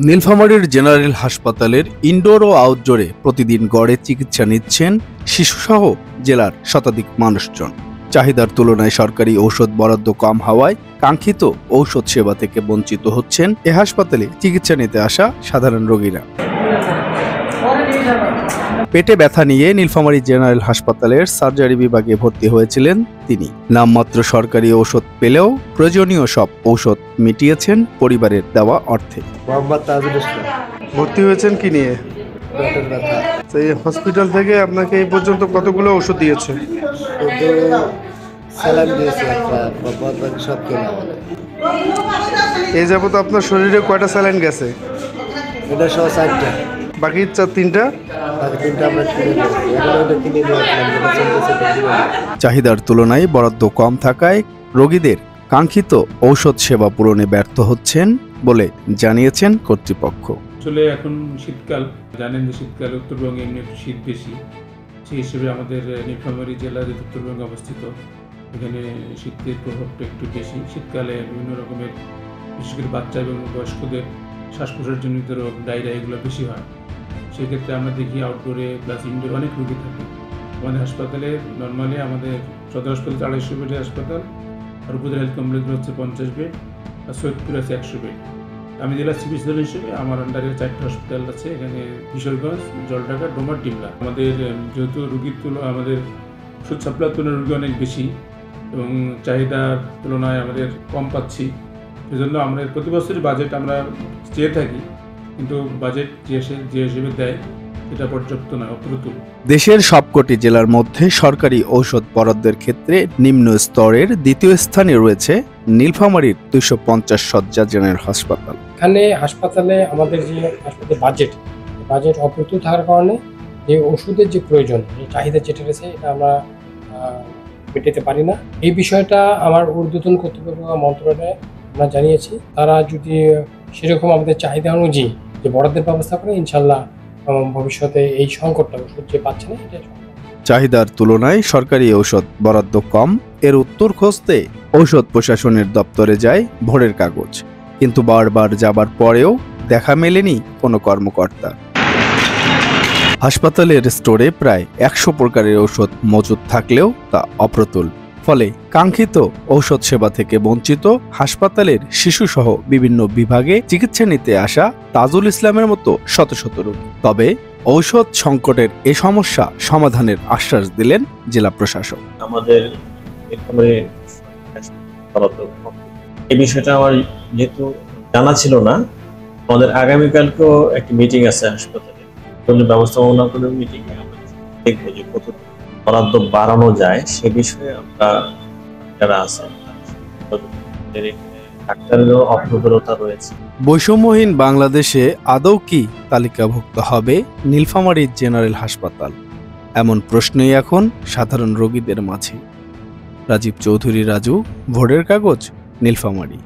নীলফামারীর জেনারেল হাসপাতালের ইনডোর ও আউটডোরে প্রতিদিন গড়ে চিকিৎসা নিচ্ছেন শিশুসহ জেলার শতাধিক মানুষজন। চাহিদার তুলনায় সরকারি ঔষধ বরাদ্দ কম হওয়ায় কাঙ্ক্ষিত ঔষধ সেবা থেকে বঞ্চিত হচ্ছেন এ হাসপাতালে চিকিৎসা নিতে আসা সাধারণ রোগীরা। পেটে ব্যথা নিয়ে নীলফামারী জেনারেল হাসপাতালের সার্জারি বিভাগে ভর্তি হয়েছিলেন তিনি। নামমাত্র সরকারি ঔষধ পেলেও প্রয়োজনীয় সব ঔষধ মিটিয়েছেন পরিবারের দেওয়া অর্থে। ভর্তি হয়েছেন কি নিয়ে? এই হসপিটাল থেকে আপনাকে এই পর্যন্ত কতগুলো ওষুধ দিয়েছে? এই যাবত আপনার শরীরে কয়টা স্যালাইন গেছে? এটা সহ 4টা। বাকি 3টা? চাহিদার তুলনায় বরাদ্দ কম থাকায় রোগীদের কাঙ্ক্ষিত ঔষধ সেবা পূরণে ব্যর্থ হচ্ছেন বলে জানিয়েছেন কর্তৃপক্ষ। আসলে এখন শীতকাল, জানেন যে শীতকালে উত্তরবঙ্গে এমনি একটু শীত বেশি, সেই হিসেবে আমাদের নীলফামারী জেলা যে উত্তরবঙ্গে অবস্থিত, এখানে শীতের প্রভাবটা একটু বেশি। শীতকালে বিভিন্ন রকমের বিশেষ করে বাচ্চা এবং বয়স্কদের শ্বাস প্রশ্বাসজনিত রোগ, ডায়রিয়া এগুলো বেশি হয়। সেক্ষেত্রে আমরা দেখি আউটডোরে প্লাস ইনডোরে অনেক রোগী থাকে। আমাদের হাসপাতালে নর্মালি আমাদের সদর হাসপাতাল 250 বেডের হাসপাতাল, আর উপজেলা হেলথ কমপ্লেক্স হচ্ছে 50 বেড, আর সৈয়দপুর আছে 100 বেড। আমি জেলা চিকিৎসালয় হিসেবে আমার আন্ডারে 4টা হসপিটাল আছে, এখানে কিশোরগঞ্জ, জলঢাকা, ডোমার, ডিমলা। আমাদের যেহেতু রোগীর তুলনায় আমাদের ওষুধ সাপ্লাইয়ের তুলনায় রোগী অনেক বেশি এবং চাহিদার তুলনায় আমাদের কম পাচ্ছি, সেজন্য আমরা প্রতি বছরই বাজেট আমরা চেয়ে থাকি, কিন্তু বাজেট যে হিসেবে দেয় এটা পর্যাপ্ত নয়, অপ্রতুল। দেশের সবকটি জেলার মধ্যে সরকারি ঔষধ বরাদ্দের ক্ষেত্রে নিম্ন স্তরের দ্বিতীয় স্থানে রয়েছে নীলফামারীর 250 শয্যা জেনারেল হাসপাতাল। এখানে হাসপাতালে আমাদের যে হাসপাতালের বাজেট অপ্রতুল থাকার কারণে যে ওষুধের যে প্রয়োজন, যে চাহিদা যেটা রয়েছে এটা আমরা মেটাতে পারি না। এই বিষয়টা আমার ঊর্ধ্বতন কর্তৃপক্ষ মন্ত্রণালয়ে আমরা জানিয়েছি, তারা যদি সেরকম আমাদের চাহিদা অনুযায়ী যে বরাদ্দের ব্যবস্থা করে, ইনশাল্লাহ ভবিষ্যতে এই সংকটটা ওষুধ যে পাচ্ছে না এটা চাহিদার তুলনায় সরকারি ঔষধ বরাদ্দ কম, এর উত্তর খুঁজতে ঔষধ প্রশাসনের দপ্তরে যায় ভোরের কাগজ, কিন্তু বারবার যাবার পরেও দেখা মেলেনি কোনো কর্মকর্তা। হাসপাতালের স্টোরে প্রায় 100 প্রকারের ঔষধ মজুদ থাকলেও তা অপ্রতুল, ফলে কাঙ্ক্ষিত ঔষধ সেবা থেকে বঞ্চিত হাসপাতালের শিশুসহ বিভিন্ন বিভাগে চিকিৎসা নিতে আসা তাজুল ইসলামের মতো শত শত রোগী। তবে ঔষধ সংকটের এ সমস্যা সমাধানের আশ্বাস দিলেন জেলা প্রশাসক। আমাদের এই বিষয়টা আমার যেহেতু জানা ছিল না, আমাদের আগামীকালকেও একটি মিটিং আছে হাসপাতালে, ব্যবস্থাপনা করে মিটিং এ আমরা দেখবো যে কত বরাদ্দ বাড়ানো যায় সে বিষয়ে। আমরা যারা আছেন ডাক্তারেরও অপ্রতুলতা রয়েছে। বৈষম্যহীন বাংলাদেশে আদৌ কি তালিকাভুক্ত হবে নীলফামারী জেনারেল হাসপাতাল? এমন প্রশ্নই এখন সাধারণ রোগীদের মাঝে। রাজীব চৌধুরী, রাজু, ভোরের কাগজ, নীলফামারী।